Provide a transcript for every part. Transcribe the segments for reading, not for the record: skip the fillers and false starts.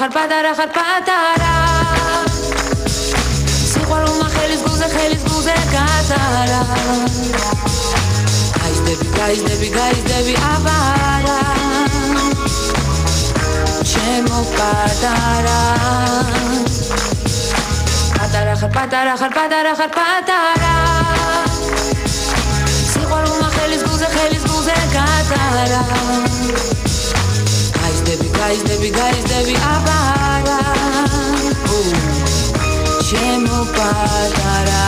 Πατάρα Σίγουρα ხელის გულზე კატარა გაიზდები აბარა ჩემო პატარა პატარა სიყვარულმა ხელის გულზე კატარა გაიზდები აბარა ჩემო პატარა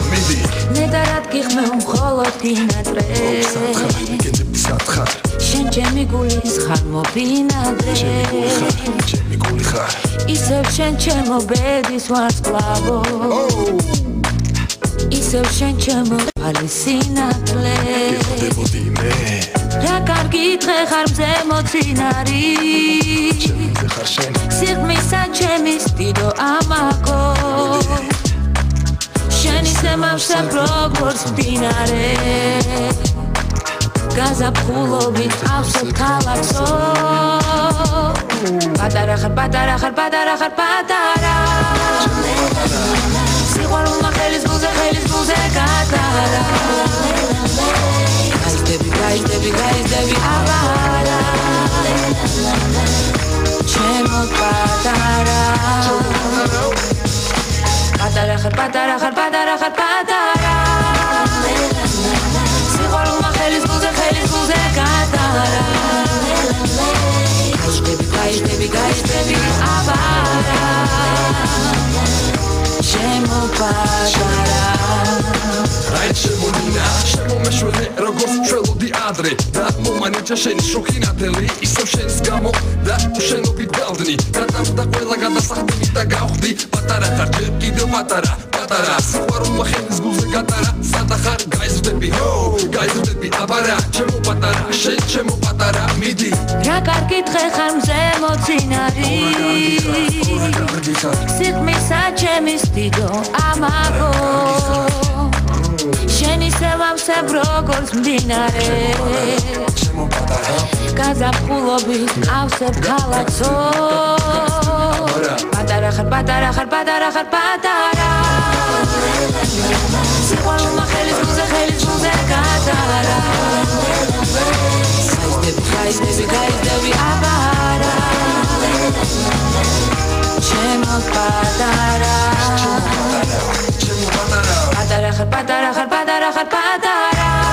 მიდი ნეტარად გიხმევ მხოლოდ ბინადრე შენ ჩემი გულის ხარ მობინადრე ჩემი გული ხარ ისევ შენ ჩემო ბედის ვარსკვლავო ისევ შენ ჩემო ალისინაკლე რა კარგი დღე ხარ მზე მოცინარი სიღმისა ჩემის დიდო ამაკო შენი სემავსებ როგორც მდინარე გაზაფხულობით ავსებ ქალაქსო პატარა სიყვარულმა ხელის გულზე კატარა გაიზდები აბარა ჩემო პატარა სიყვარულმა ხელის გულზე კატარა გაიზდები აბარა ჩემო პატარა აი შემოდინა შემომეშვენე როგორც ჩველოდი ადრე და მომანიჭა შენი შუქინათელი ისევ შენის გამო და შენობით გავდნი გადავდა ყველა გადასახდები და გავხდი პატარა ხარ ჯერ კიდევ პატარა სიყვარულმა ხელის გულზე კატარა სადა ხარ გაიზრდები აბარა ჩემო პატარა შენ ჩემო პატარა მიდი რა კარგი დღე ხარ მზე მოცინარი სიღმისა ჩემის დიდო ამაკო შენი სევავსებ როგორც მდინარე გაზაფხულობით ავსებ ქალაქსო პატარა სიყვარულმა ხელის გულზე კატარა გაიზდები აბარა ჩემო პატარა პატარა